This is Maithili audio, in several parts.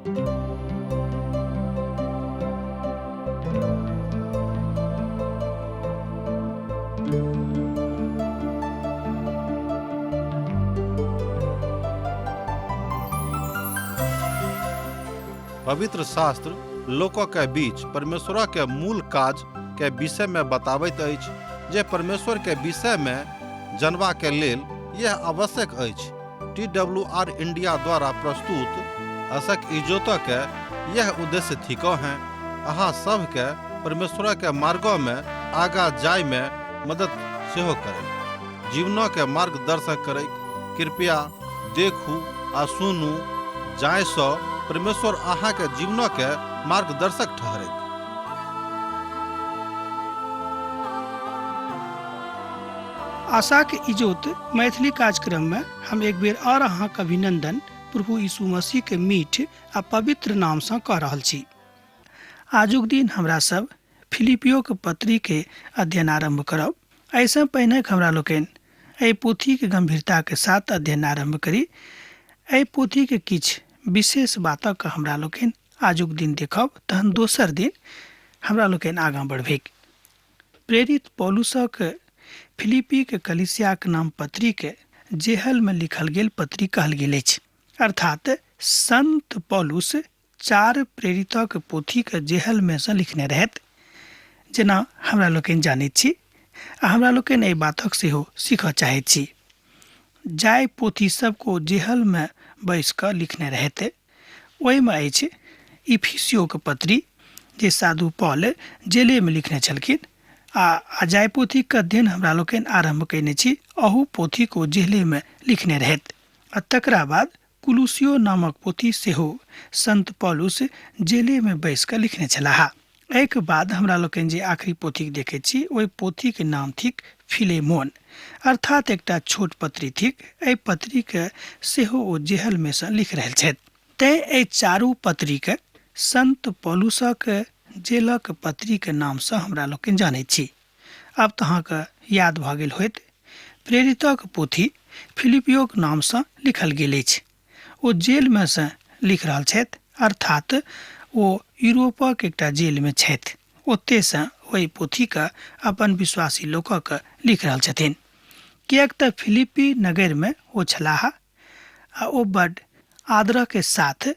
पवित्र शास्त्र लोकों के बीच परमेश्वर के मूल काज के विषय में बताबैत अछि, जे परमेश्वर के विषय में जनबा के लेल यह आवश्यक अछि। TWR इंडिया द्वारा प्रस्तुत अशक इजोतो के यह उद्देश्य थिको हैं अहाँ सब के परमेश्वर के मार्गों में आगा जाय में मदद सेहो करे, जीवनों के मार्गदर्शन करे। कृपया देखू आ सुनू, जाय सो परमेश्वर अहाँ के जीवनों के मार्गदर्शक ठहरे। आशा के इजोत मैथिली कार्यक्रम में हम एक बेर और अहाँ के अभिनंदन प्रभु यीशु मसीह के मीठ आ पवित्र नाम से कह रहल छी। आजुक दिन हमरा सब फिलिपियो के पत्री के अध्ययन आरंभ करब। ऐसे पहले हमरा लोकन एहि पोथी के गंभीरता के साथ अध्ययन आरंभ करी। एहि पोथी के किछ विशेष बातक हमरा लोकन आजुक दिन देखब, तहन दोसर दिन हमरा लोकन आगाँ बढ़बेक। प्रेरित पौलुसक फिलिपी के कलीसिया के नाम पत्री के जेहल में लिखल गेल पत्री कहल गेल अछि, अर्थात संत पौलुस 4 प्रेरितक पोथी के जेहल में से लिखने रहत, जेना हमरा लोकन जानैत छी आ हमरा लोकन एहि बातक सेहो सीखऽ चाहैत छी। जाय पोथी सबको जेहल में बैस कऽ लिखने रहते, ओहि में अछि इफिसियो के पत्री जे साधु पौल जेले में लिखने छलखिन। आ जाय पोथी के अध्ययन हमरा लोकन आरंभ कयने छी, अहू पोथी को जेले में लिखने रहत। आ तकरा बाद कुलुसियो नामक पोथी सेहो संत पौलुस जेले में बैस कऽ लिखने छलाह। एहिके बाद हमरा लोकन जे आखिरी पोथी देखै छी, ओहि पोथी के नाम थिक फिलेमोन, अर्थात एकटा छोट पत्री थिक। एहि पत्री के सेहो ओ जेहल में से लिख रहल छथि। तैं एहि 4 पत्री के संत पौलुसक जेलक पत्री के नाम से हमरा लोकन जानैत छी। अब तो अहाँके याद भ गेल होइत, प्रेरितक पोथी फिलिपियो के नाम से लिखल गेल अछि। ओ जेल में से लिख रहल छथि, अर्थात ओ यूरोपक एकटा जेल में छथि। ओते से ओहि पोथी के अपन विश्वासी लोकक लिख रहल छथिन। किएक तऽ फिलिपी नगर में ओ छलाह आ ओ बड़ आदर के साथ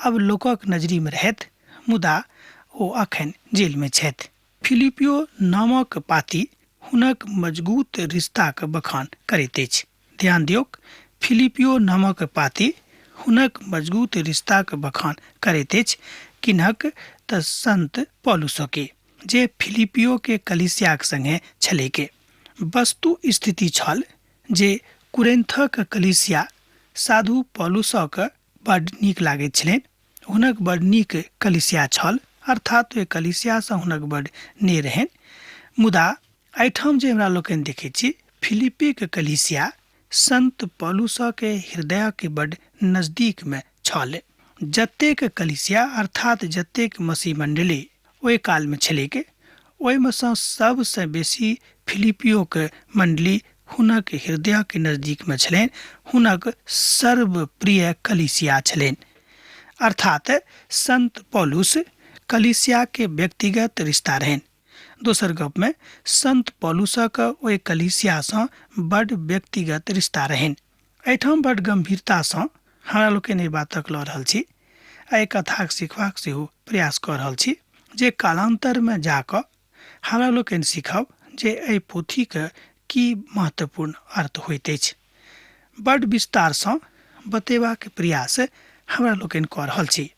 अब लोकक नजरी में रहत, मुदा ओ अखन जेल में छथि। फिलिपियो नामक पाती हुनक मजबूत रिश्ता के बखान करैत अछि। ध्यान दियौक, फिलिपियो नामक पाती हुनक मजबूत रिश्ता के बखान करैत अछि। किन्हक तऽ संत पौलुसो के, जे फिलिपियो के कलीसिया के संगे छलै के। वस्तु स्थिति छल जे कुरिन्थक कलीसिया साधु पौलुसक बड़ नीक लागैत छलनि। हुनक बड़ नीक कलीसिया छल, अर्थात ओहि कलीसिया से हुनक बड़ नेह रहनि। मुदा एहिठाम जे हमरा लोकन देखै छी, फिलिपी के कलीसिया संत पौलुसक के हृदय के बड़ नजदीक में छल। जतेक कलीसिया अर्थात जतेक मसीह मंडली ओहि काल में छलै के, ओहि में सबसे बेसी फिलिपियो के मंडली हुनक हृदय के नजदीक में छलनि। हुनक सर्वप्रिय कलीसिया छलनि, अर्थात संत पौलुस कलीसिया के व्यक्तिगत रिश्ता रहन। दोसर गप में संत पौलुसक ओहि कलीसिया से बड़ व्यक्तिगत रिश्ता रहन। एहिठाम बड़ गंभीरता से हमरा लोकन एहि बातक लऽ रहल छी, एहि कथाक सिखबाक सेहो प्रयास कऽ रहल छी, जे कालांतर में जाकऽ हमरा लोकन सीखब जे एहि पोथी के की महत्वपूर्ण अर्थ होइत अछि। बड़ विस्तार से बतेबाक प्रयास हमरा लोकन कऽ रहल छी।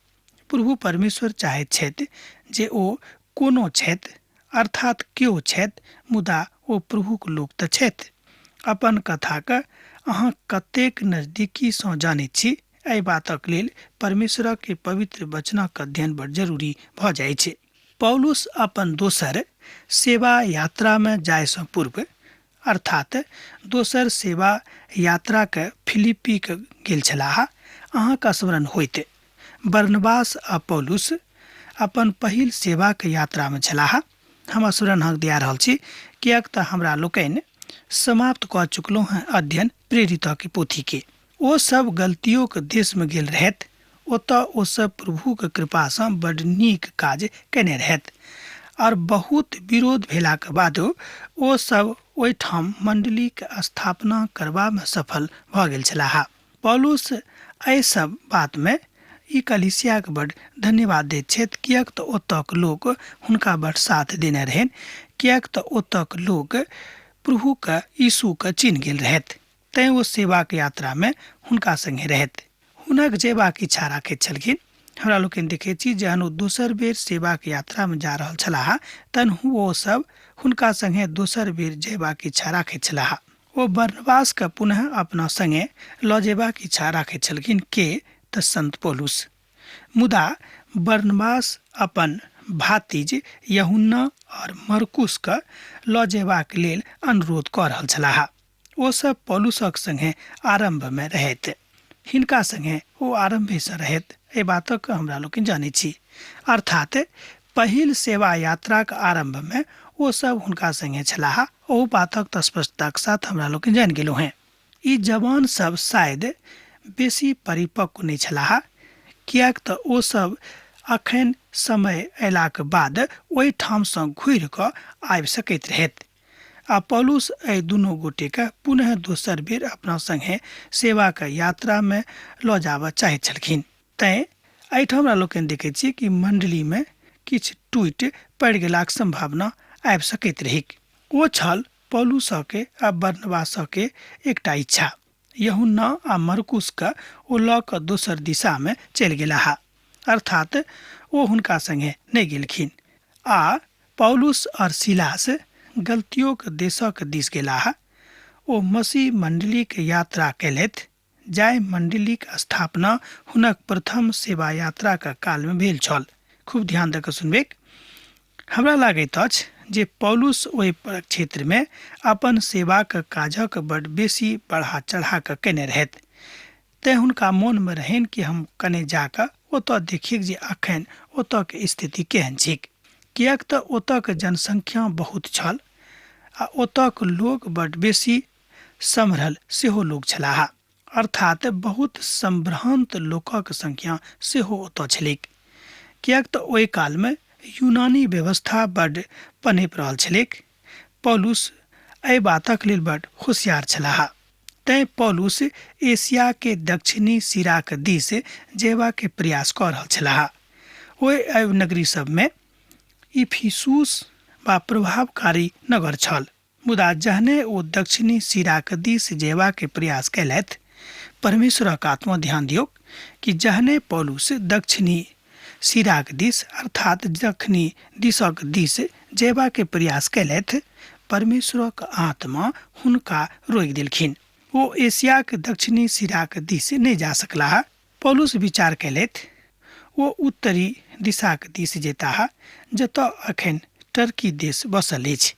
प्रभु परमेश्वर चाहैत छथि जे ओ कोनो छथि, अर्थात केओ छथि, मुदा ओ प्रभुक लोक तऽ छथि। अपन कथा के अहाँ कतेक नजदीकी से जानैत छी, एहि बातक लेल परमेश्वर के पवित्र वचनक अध्ययन बड़ जरूरी भऽ जाइ छै। पौलुस अपन दोसर सेवा यात्रा में जाय से पूर्व, अर्थात दोसर सेवा यात्रा के फिलिपी के गेल छलाह। अहाँके स्मरण होइत, बरनबास आ पौलुस अपन पहिल सेवा के यात्रा में छलाह। हम स्मरण अहाँके दिया रहल छी, किएक तऽ हमरा लोकनि समाप्त कऽ चुकलहुँ हैं अध्ययन प्रेरित के पोथी के। ओ सब गलतियों के देश में गेल रहत, ओतऽ ओ सब प्रभुक कृपासँ बड नीक काज केने रहथि और बहुत विरोध भेलाक बादो ओ सब ओहिठाम मंडलीक स्थापना करबामे सफल भऽ गेल छलाह। पौलुस एहि सब बातमे ई कलीसियाके बड धन्यवाद दैत छथि, किएक तऽ ओतऽक लोक हुनका बड साथ देने रहनि, किएक तऽ ओतऽक लोक प्रभुके यीशुके चिन्ह गेल रहथि, तैँ ओ सेवाक यात्रामे हुनका संगे रहथि। हुनक जेबाक इच्छा राखैत छलखिन। हमरा लोकनि देखैत छी जहन ओ दोसर बेर सेवाक यात्रामे जा रहल छलाह तहन ओ सब हुनका संगे दोसर बेर जेबाक इच्छा राखैत छलाह। ओ बरनबासके पुनः अपना संगे लऽ जेबाक इच्छा राखैत छलखिन के तऽ संत पौलुस। मुदा बरनबास अपन भातिज यूहन्ना और मरकुसके लऽ जेबाक लेल अनुरोध कऽ रहल छलाह। ओ सब पौलुसक संगे आरंभमे रहथि। हिनका संगे ओ आरंभेसँ रहथि, एहि बातक हमरा लोकनि जानै छी। अर्थात पहिल सेवा यात्राक आरंभमे ओ सब हुनका संगे छलाह। ओ बातक तऽ स्पष्टताक साथ हमरा लोकनि जानि गेलहुँ हैं। ई जवान सब शायद बेसी परिपक्व नहि छलाह, किएक तऽ ओ सब अखन समय अयलाक बाद ओहिठामसँ घुरि कऽ आबि सकैत रहथि आ पौलुस एहि दुनू गोटेके पुनः दोसर बेर अपना संगे सेवाक यात्रामे लऽ जाबऽ चाहैत छलखिन। तैँ एहिठाम हमरा लोकनि देखैत छी कि मण्डलीमे किछु टूटि पड़ि गेलाक संभावना आबि सकैत रहिक। ओ छल पौलुसके आ बरनबासके एकटा इच्छा। यूहन्ना आ मरकुसके ओ लऽ कऽ दोसर दिशामे चलि गेलाह, अर्थात ओ हुनका संगे नहि गेलखिन। आ पौलुस और सिलास गलतियोक देशक दिस गेलाह। ओ मसीह मण्डलीक यात्रा कयलथि, जाहि मण्डलीक स्थापना हुनक प्रथम सेवा यात्राक कालमे भेल छल। खूब ध्यान दऽ कऽ सुनबेक। हमरा लागैत अछि जे पौलुस ओहि क्षेत्रमे अपन सेवाक काजक बड बेसी बढ़ा चढ़ा कऽ केने रहथि, तैँ हुनका मोनमे रहनि कि हम कने जाकऽ ओतऽ देखिक जे अखन ओतऽके स्थिति केहन छिक, किएक तऽ ओतऽक जनसंख्या बहुत छल आ ओतऽक लोक बड बेसी सम्हरल सेहो लोक छलाह, अर्थात बहुत सम्भ्रांत लोकक संख्या सेहो ओतऽ छलैक, किएक तऽ ओहि कालमे यूनानी व्यवस्था बड पनपि रहल छलैक। पौलुस एहि बातक लेल बड होशियार छलाह। तैँ पौलुस एशियाके दक्षिणी सिराक दिस जेबाके प्रयास कऽ रहल छलाह। ओहि नगरी सबमे इफिसुस वा प्रभावकारी नगर छल। मुदा जहने ओ दक्षिणी सिराक दिस जेबाके प्रयास कयलथि, परमेश्वरक आत्मा, ध्यान दियौ कि जहने पौलुस दक्षिणी सिराक दिस अर्थात दक्षिणी दिशक दिस जेबाके प्रयास कयलथि, परमेश्वरक आत्मा हुनका रोकि देलखिन। ओ एशियाक दक्षिणी सिराक दिस नहि जा सकलाह। पौलुस विचार कयलथि ओ उत्तरी दिशाक दिस जेताह, जतऽ अखन टर्की देश बसल अछि।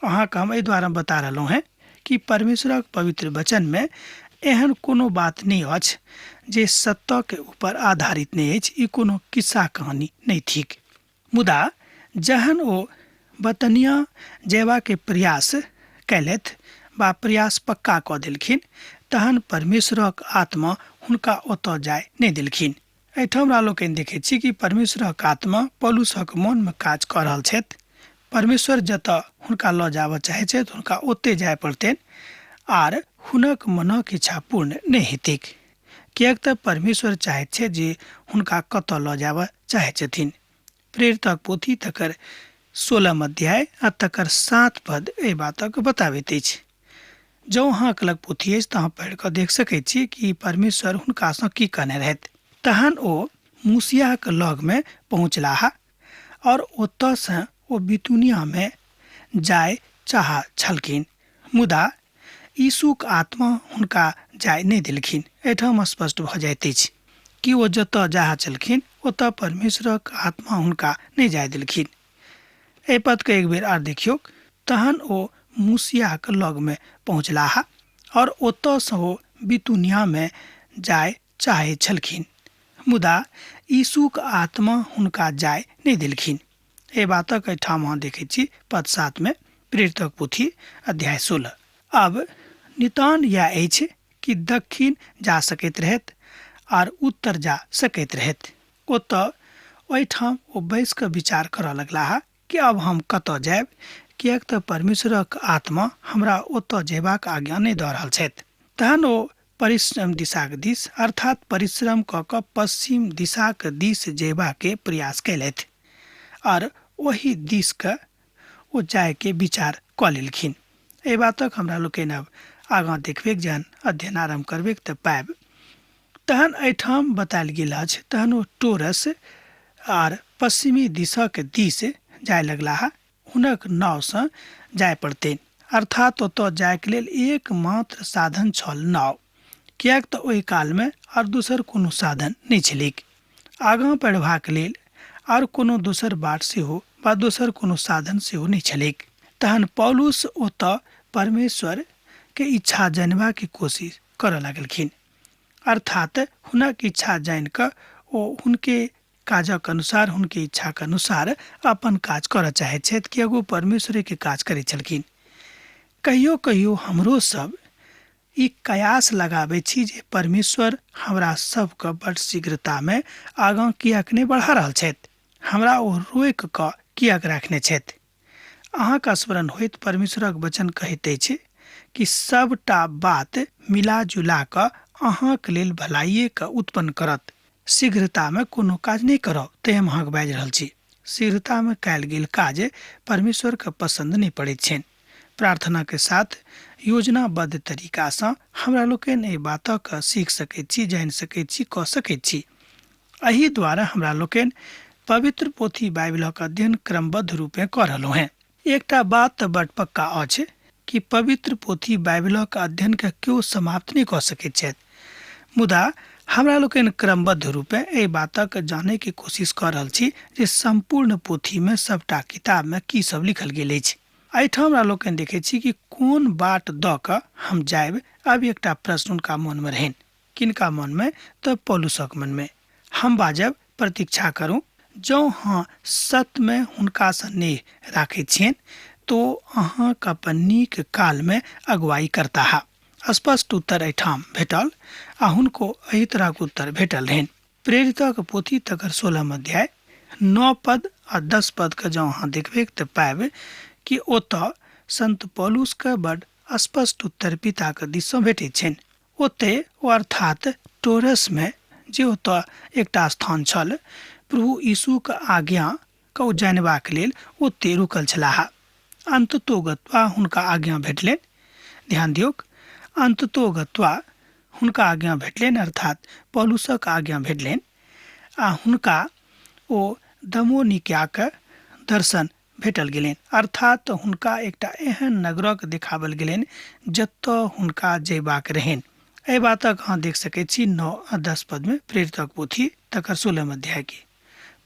अहाँके हम एहि दुआरे बता रहलहुँ हैं कि परमेश्वरक पवित्र वचनमे एहन कोनो बात नहि अछि जे सत्यके ऊपर आधारित नहि अछि। ई कोनो किस्सा कहानी नहि थिक। मुदा जहन ओ बतनिया जेबाके प्रयास कयलथि वा प्रयास पक्का कऽ देलखिन, तहन परमेश्वरक आत्मा हुनका ओतऽ जाय नहि देलखिन। एहिठाम हमरा लोकनि देखैत छी कि परमेश्वरक आत्मा पौलुसक मोनमे काज कऽ रहल छथि। परमेश्वर जतऽ हुनका लऽ जाबऽ चाहैत छथि हुनका ओतऽ जाय पड़तनि, आर हुनक मनक इच्छा पूर्ण नहि हेतैक, किएक तऽ परमेश्वर चाहैत छै जे हुनका कतऽ लऽ जाबऽ चाहैत छथिन। प्रेरितक पोथी तकर 16 अध्याय आ तकर 7 पद एहि बातक बताबैत अछि। जँ अहाँके लग पोथी अछि तऽ अहाँ पढ़ि कऽ देख सकैत छी कि परमेश्वर हुनकासँ की कहने रहथि। तहन ओ मूसियाक लगमे पहुँचलाह और ओतऽसँ ओ बितुनियामे जाय चाह छलखिन, मुदा यीशुक आत्मा हुनका जाय नहि देलखिन। एहिठाम स्पष्ट भऽ जाइत अछि कि ओ जतऽ जा छलखिन ओतऽ परमेश्वरक आत्मा हुनका नहि जाय देलखिन। एहि पदके एक बेर आर देखियौ। तहन ओ मूसियाक लगमे पहुँचलाह और ओतऽसँ ओ बितुनियामे जाय चाहै छलखिन, मुदा यीशुक आत्मा हुनका जाय नहि देलखिन। एहि बातक एहिठाम अहाँ देखैत छी पद 7 में प्रेरितक पोथी अध्याय 16। अब नितान यह अछि कि दक्षिण जा सकैत रहथि आर उत्तर जा सकैत रहत। ओतऽ ओहिठाम ओ बैस कऽ विचार करऽ लगला कि अब हम कतऽ जायब, किएक तऽ परमेश्वरक आत्मा हमरा ओतऽ जेबाक आज्ञा नहि दऽ रहल छथि। तहन ओ परिश्रम दिशाक दिस अर्थात परिश्रम कऽ कऽ पश्चिम दिशाक दिस जेबाके प्रयास कयलथि और ओही दिस के ओ जायके विचार कऽ लेलखिन। एहि बातक हमरा लोकनि अब आगाँ देखबेक जहन अध्ययन आरम्भ करबेक तऽ पायब। तहन एहिठाम बतायल गेल अछि तहन ओ टोरस आर पश्चिमी दिशाक दिस जाय लगला। हुनक नावसँ जाय पड़तनि, अर्थात ओतऽ जायके लेल एकमात्र साधन छल नाव, किएक तऽ ओहि कालमे और दोसर कोनो साधन नहि छलैक। आगाँ बढ़बाक लेल और कोनो दोसर बाट सेहो वा दोसर कोनो साधन सेहो नहि छलैक। तहन पौलुस ओतऽ परमेश्वर के इच्छा जानबाके कोशिश करऽ लगलखिन, अर्थात हुनक इच्छा जानि कऽ ओ हुनके काजक अनुसार, हुनके इच्छाके अनुसार अपन काज करऽ चाहैत छथि, कि एगो परमेश्वरके काज करै छलखिन। कहियो कहियो हमरो सब ई कयास लगाबै छी जे परमेश्वर हमरा सबके बड़ शीघ्रतामे आगाँ किएक नहि बढ़ा रहल छथि, हमरा ओ रोकि कऽ किएक राखने छथि। अहाँके स्मरण होइत परमेश्वरक वचन कहैत अछि कि सबटा बात मिला जुला कऽ अहाँके लेल भलाइएके उत्पन्न करत। शीघ्रतामे कोनो काज नहि करब, तैँ हम अहाँके बाजि रहल छी। शीघ्रतामे कयल गेल काज परमेश्वरके पसन्द नहि पड़ैत छनि। प्रार्थना के साथ योजनाबद्ध तरीकासँ हमरा लोकनि एहि बातक सीख सकैत छी, जानि सकैत छी, कऽ सकैत छी। एहि द्वारा हमरा लोकनि पवित्र पोथी बाइबलक अध्ययन क्रमबद्ध रूपे कऽ रहलहुँ हैं। एकटा बात तऽ बड़ पक्का अछि कि पवित्र पोथी बाइबलक अध्ययन के केओ समाप्त नहि कऽ सकैत छथि, मुदा हमरा लोकनि क्रमबद्ध रूपे एहि बातक जाने के कोशिश कऽ रहल छी जे संपूर्ण पोथीमे सबटा किताबमे की सब लिखल गेल अछि। एहिठाम हमरा लोकनि देखैत छी कि कोन बाट दऽ कऽ हम जायब। अब एकटा प्रश्न हुनका मनमे रहनि, किनका मनमे तऽ पौलुसक मनमे। हम बाजब प्रतीक्षा करूं, जँ हाँ सत्यमे हुनकासँ नेह राखैत छियनि तो अहाँके अपन नीक कालमे अगुवाई करता है। स्पष्ट उत्तर एहिठाम भेटल आ हुनको एहि तरहक उत्तर भेटल रहनि। प्रेरितक पोथी तकर 16 अध्याय 9 पद आ 10 पद के जँ अहाँ देखबै तऽ पायब कि ओतऽ संत पौलुस के बड़ स्पष्ट उत्तर पिताके दिससँ भेटैत छनि। ओते ओ अर्थात टोरसमे जे ओतऽ एकटा स्थान छल, प्रभु यीशुके आज्ञाके ओ जानबाक लेल ओते रुकल छलाह। अंततोगत्वा हुनका आज्ञा भेटलनि। ध्यान दियौक, अंततोगत्वा हुनका आज्ञा भेटलनि, अर्थात पौलुसक आज्ञा भेटलनि आ हुनका ओ दमोनिक्याके दर्शन भेटल गेलनि, अर्थात हुनका एकटा एहन नगरक देखावल गेलनि जतऽ हुनका जयबाक रहनि। एहि बातक अहाँ देख सकैत छी 9 आ 10 पदमे प्रेरितक पोथी तकर 16 अध्याय के।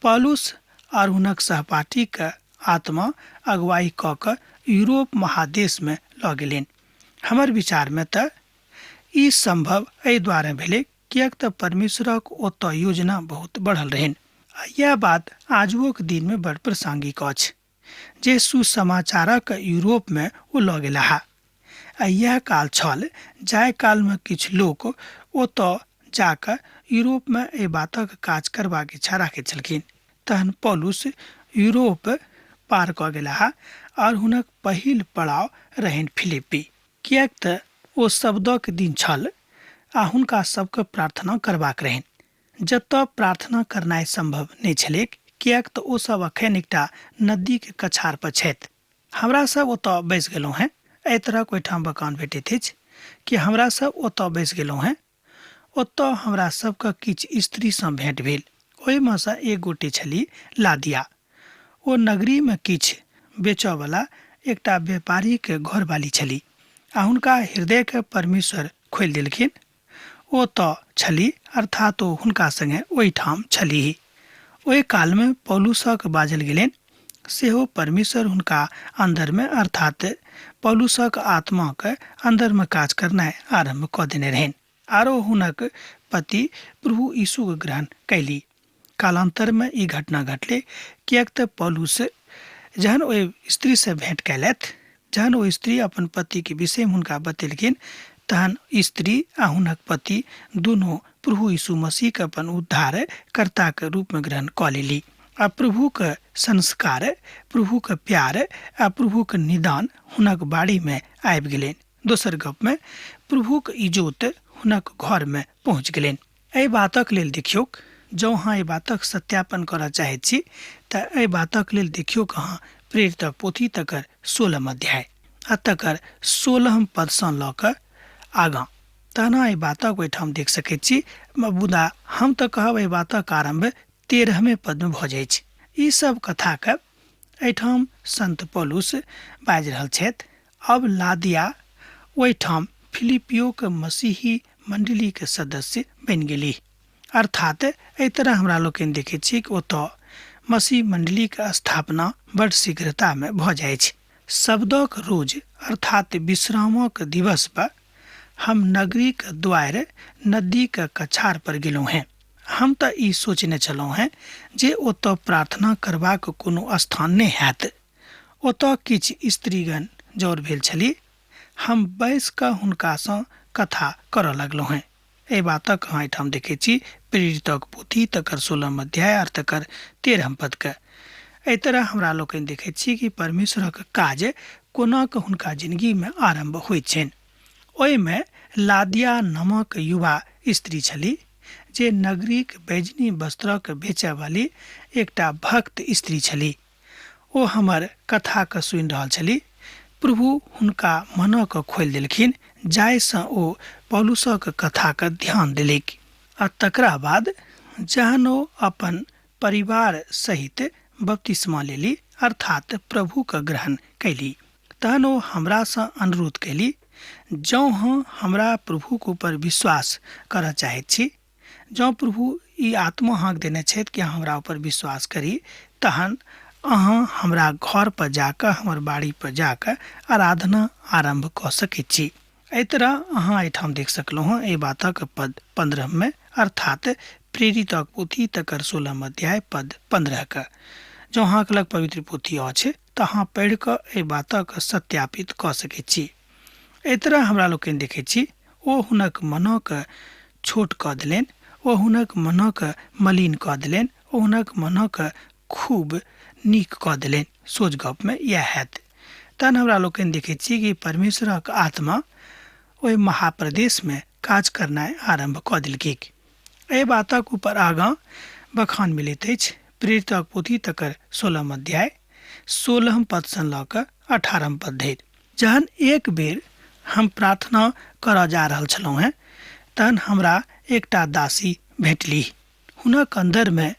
पौलुस और हुनक सहपाठीके आत्मा अगुवाई कऽ कऽ यूरोप महादेशमे लऽ गेलनि। हमर विचारमे तऽ ई संभव एहि दुआरे भेलै किएक तऽ परमेश्वरक ओतऽ योजना बहुत बढ़ल रहनि। यह बात आजुक दिनमे बड़ प्रासंगिक अछि जे सुसमाचारक यूरोपमे ओ लऽ गेलाह। यह काल छल जाहि कालमे किछु लोक ओतऽ जाकऽ यूरोपमे एहि बातक काज करबाक इच्छा राखैत छलखिन। तहन पौलुस यूरोप पार कऽ गेलाह और हुनक पहिल पड़ाव रहनि फिलिप्पी, किएक तऽ ओ शब्दक दिन छल आ हुनका सबके प्रार्थना करबाक रहनि, जतऽ प्रार्थना करनाइ संभव नहि छलैक, किएक तऽ ओ सब अखन एकटा नदीके कछार पर छथि। हमरा सब ओतऽ बैस गेलहुँ हैं। एहि तरहक ओहिठाम बखान भेटैत अछि कि हमरा सब ओतऽ बैस गेलहुँ हैं। ओतऽ हमरा सबके किछु स्त्रीसँ भेंट भेल। ओहिमे सँ एक गोटे छलीह लादिया। ओ नगरीमे किछु बेचऽवला एकटा व्यापारीके घरवाली छलीह आ हुनका हृदयके परमेश्वर खोलि देलखिन। ओ तऽ छलीह, अर्थात ओ हुनका संगे ओहिठाम छलीह। ओहि कालमे पौलुसक बाजल गेलनि, सेहो परमेश्वर हुनका अन्दरमे अर्थात पौलुसक आत्माके अन्दरमे काज करनाइ आरम्भ कऽ देने रहनि आरो हुनक पति प्रभु यीशुके ग्रहण कैली। कालांतरमे ई घटना घटलै किएक तऽ पौलुस जहन ओहि स्त्रीसँ भेंट कयलथि, जहन ओ स्त्री अपन पतिके विषयमे हुनका बतेलखिन, तहन स्त्री आ हुनक पति दुनू प्रभु यीशु मसीह के अपन उद्धार कर्ता के रूप में ग्रहण कऽ लेली आ प्रभु के संस्कार, प्रभु के प्यार आ प्रभु के निदान हुनक बाड़ी में आबि गेलनि। दोसर गप में प्रभु के इजोत हुनक घर में पहुँच गेलनि। एहि बातक लेल देखियौ, जँ अहाँ एहि बातक सत्यापन करऽ चाहैत छी तऽ एहि बातक लेल देखियौ अहाँ प्रेरितक पोथी तकर 16 अध्याय आ तकर 16 पदसँ लऽ कऽ आगाँ तहन एहि बातक ओहिठाम देख सकैत छी। मुदा हम तऽ कहब एहि बातक आरम्भ 13 पद में भऽ जाइ छै। ई सब कथा के एहिठाम संत पौलुस बाजि रहल छथि। अब लादिया ओहिठाम फिलिपियो के मसीही मंडली के सदस्य बनि गेली, अर्थात एहि तरह हमरा लोकनि देखै छी कि ओतऽ मसीह मंडली के स्थापना बड़ शीघ्रता में भऽ जाइ छै। शब्दक रोज अर्थात विश्रामक दिवस पर हम नगरी के द्वार नदी के कछार पर गेलहुँ हैं। हम तऽ ई सोचने छलहुँ हैं जे ओतऽ प्रार्थना करबाक कोनो स्थान नहि हैत। ओतऽ किछु स्त्रीगण जौर भेल छली। हम बैस कऽ हुनकासँ कथा करऽ लगलहुँ हैं। एहि बातक अहाँ एहिठाम देखै छी प्रेरितक पोथी तकर 16 अध्याय आर तकर 13 पद के। एहि तरह हमरा लोकनि देखै छी कि परमेश्वरक काज कोना कऽ हुनका जिंदगी में आरंभ होइत छनि। ओहिमे लादिया नामक युवा स्त्री छली जे नगरीक बैजनी वस्त्रक बेचय वाली एकटा भक्त स्त्री छली। ओ हमर कथा के सुनि रहल छली। प्रभु हुनका मनक खोलि देलखिन, जाहिसँ ओ पौलुसक कथा के ध्यान देलक। आ तकरा बाद जहन ओ अपन परिवार सहित बपतिस्मा लेली अर्थात प्रभु के ग्रहण कैली, तहन ओ हमरासँ अनुरोध कैली, जँ हमरा प्रभु के ऊपर विश्वास करऽ चाहैत छी, जँ प्रभु ई आत्मा अहाँके देने छथि कि हमरा ऊपर विश्वास करी, तहन अहाँ हमरा घर पर जाकर हमर बाड़ी पर जाकर आराधना आरंभ कऽ सकैत छी। एहि तरह अहाँ एहिठाम देख सकलहुँ हँ एहि बातक पद 15 में अर्थात प्रेरितक पोथी तकर 16 अध्याय पद 15 के। जँ अहाँके लग पवित्र पोथी अछि तऽ अहाँ पढ़ि कऽ एहि बातक सत्यापित कऽ सकैत छी। एहि तरह हमरा लोकनि देखैत छी ओ हुनक मनक छोट कऽ देलनि, ओ हुनक मनक मलिन कऽ देलनि, ओ हुनक मनक खूब नीक कऽ देलनि। सोच गप में इएह हैत। तहन हमरा लोकनि देखैत छी कि परमेश्वरक आत्मा ओहि महाप्रदेश में काज करनाइ आरंभ कऽ देलकै। एहि बातक ऊपर आगाँ बखान मिलैत अछि प्रेरितक पोथी तकर 16 अध्याय 16 पदसँ लऽ कऽ 18 पद धरि। जहन एक बेर हम प्रार्थना करऽ जा रहल छलहुँ हैं तहन हमरा एकटा दासी भेटली। हुनक अन्दर में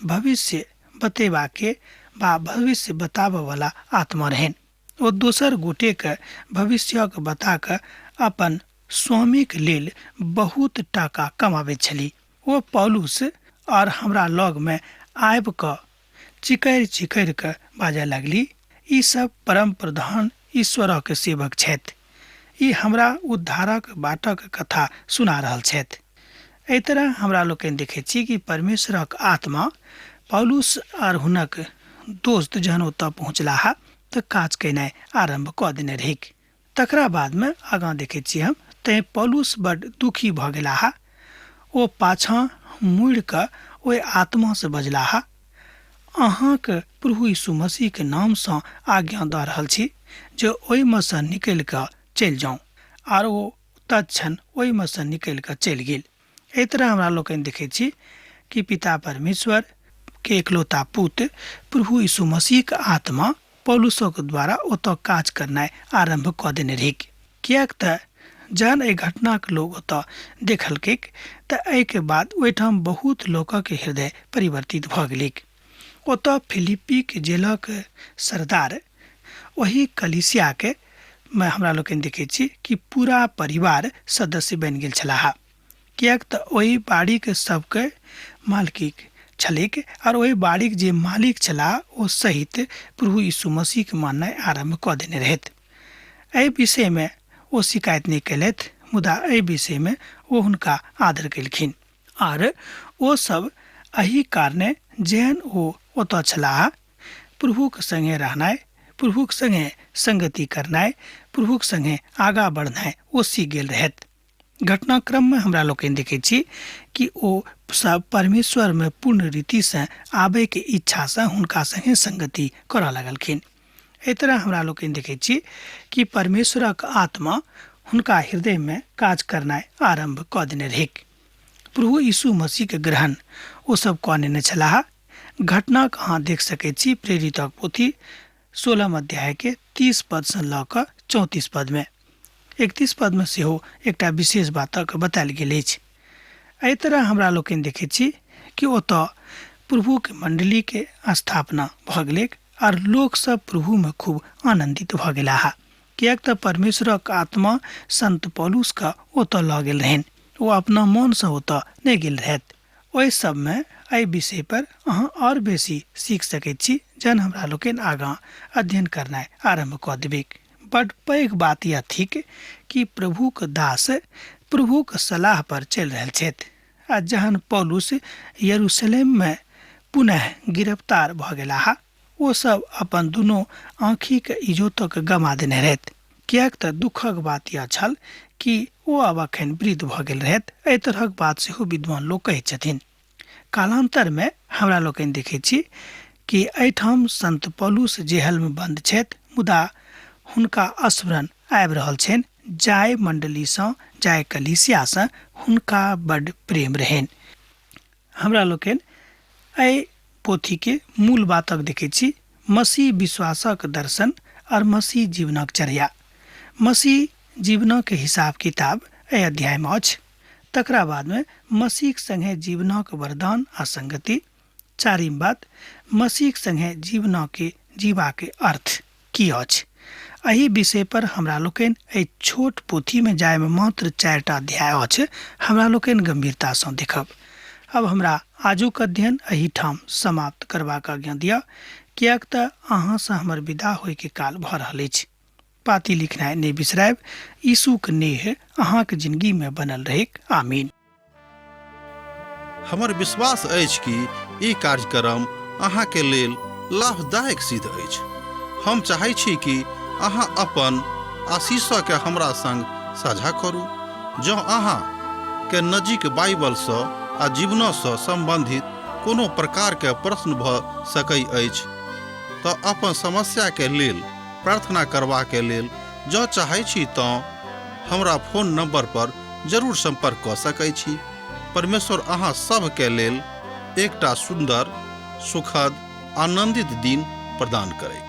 भविष्य बतेबाके बा भविष्य बताबऽ वाला आत्मा रहनि। ओ दोसर गोटे के भविष्यक बता कऽ अपन स्वामीक लेल बहुत टाका कमाबैत छली। ओ पौलुस और हमरा लग में आबि कऽ चिकरि चिकरि कऽ बाजऽ लगली, ई सब परम प्रधान ईश्वरक सेवक छथि, ई हमरा उद्धारक बाटक कथा सुना रहल छथि। एहि तरह हमरा लोकनि देखैत छी कि परमेश्वरक आत्मा पौलुस और हुनक दोस्त जहन ओतऽ पहुँचलाहा तऽ काज केनाइ आरंभ कऽ देने रहैक। तकरा बाद में आगाँ देखैत छी हम तैं पौलुस बड्ड दुखी भऽ गेलाहा। ओ पाछाँ मुड़ि कऽ ओहि आत्मा से बजलाहा, अहाँके प्रभु यीशु मसीह के नामसँ आज्ञा दऽ रहल छी जे ओहिमे सँ निकलि कऽ चलि जाउ। आर ओ तत्क्षण ओहिमे सँ निकलि कऽ चलि गेल। एहि तरह हमरा लोकनि देखैत छी कि पिता परमेश्वर के एकलौता पुत्र प्रभु यीशु मसीह के आत्मा पौलुसक द्वारा ओतऽ काज करनाइ आरंभ कऽ देने रहैक। किएक तऽ जहन एहि घटनाक लोग ओतऽ देखलकै तऽ एहिके बाद ओहिठाम बहुत लोकक हृदय परिवर्तित भऽ गेलैक। ओतऽ फिलिप्पी के जेलक सरदार वही कलीसिया के में हमरा लोकनि देखैत छी कि पूरा परिवार सदस्य बनि गेल छलाह। किएक तऽ ओहि बाड़ी के सबके मालिक छलैक और ओहि बाड़ी के जे मालिक छलाह ओ सहित प्रभु यीशु मसीह के माननाइ आरंभ कऽ देने रहथि। एहि विषय में ओ शिकायत नहीं कैलथि, मुदा एहि विषय में ओ हुनका आदर केलखिन। और ओ सब एही कारणे जेहन ओ ओतऽ छलाह प्रभु के संगे रहनाइ, प्रभुक संगे संगति करनाय, प्रभुक संगे आगा बढ़नाय ओ सीख गेल रहत। घटनाक्रम में हमरा लोग देखे छी कि ओ सब परमेश्वर में पूर्ण रीति से आबे के इच्छा से हुनका संगे संगति करऽ लगलखिन। एहि तरह हमरा लोग देखे छी कि परमेश्वरक आत्मा हुनका हृदय में काज करनाय आरंभ कऽ देने रहै। प्रभु यीशु मसीह के ग्रहण ओ सब कने छलाह। घटना अहाँ देख सकै छी प्रेरितक पोथी 16 अध्याय के 30 पद से लऽ कऽ 34 पद में। 31 पद में सेहो एकटा विशेष बातक बतायल गेल अछि। एहि तरह हमरा लोग देखे छी कि ओतऽ प्रभु के मंडली के स्थापना भऽ गेलै और लोक सब प्रभु में खूब आनंदित भऽ गेलाह, कियाक तऽ परमेश्वरक आत्मा संत पौलुस का ओतऽ लऽ गेल रहनि। ओ अपना मन से ओतऽ नहि गेल रहथि। ओहि सब में एहि विषय पर अहाँ और बेसी सीख सकैत छी जहन हमरा लोकनि आगाँ अध्ययन करनाइ आरंभ कऽ देबै। बड पैघ बात यह थिक कि प्रभुक दास प्रभुक सलाह पर चलि रहल छथि। आ जहन पौलुस यरूशलेम में पुनः गिरफ्तार भऽ गेलाह, ओ सब अपन दुनू आँखि के इजोतक गमा देने रहथि, कियाक तऽ दुखक बात यह छल कि ओ आब अखन वृद्ध भऽ गेल रहथि। एहि तरहक बात सेहो विद्वान लोक कहै छथिन। कालांतर में हमरा लोकनि देखै छी कि एहिठाम संत पौलुस जेल में बंद छथि, मुदा हुनका स्मरण आबि रहल छनि जाय मंडली सँ, जाय कलीसिया सँ हुनका बड प्रेम रहनि। हमरा लोकनि एहि पोथी के मूल बातक देखै छी मसीह विश्वासक दर्शन और मसीह जीवनक चर्या। मसीह जीवनक हिसाब किताब एहि अध्याय में अछि। तकरा बाद में मसीह संगे जीवनक वरदान आ संगति। चारिम बात मसीह संगे जीवनके जीवा के अर्थ की अछि। एहि विषय पर हमरा लोकनि एहि छोट पोथी में जाय में मात्र 4टा अध्याय अछि, हमरा लोकनि गंभीरता सँ देखब। अब हमरा आजुक अध्ययन एहि ठाम समाप्त करबाक आज्ञा दिअ, कियाक तऽ अहाँ से हमर विदा होय के काल भऽ रहल अछि। पाती लिखनाइ नहि बिसरायब। यीशुक नेह अहाँक जिंदगी में बनल रहेक। आमीन। हमर विश्वास अछि कि ई कार्यक्रम अहाँके लेल लाभदायक सिद्ध अछि। हम चाहै छी कि अहाँ अपन आशीषके हमरा संग साझा करू। जँ अहाँ के नजीक बाइबल सँ आ जीवन सँ संबंधित कोनो प्रकार के प्रश्न भऽ सकै अछि तऽ अपन समस्या के लेल प्रार्थना करबा के लेल जँ चाहै छी तऽ हमरा फोन नंबर पर जरूर संपर्क कऽ सकै छी। परमेश्वर अहाँ सब के लेल एकटा सुंदर, सुखद, आनंदित दिन प्रदान करै।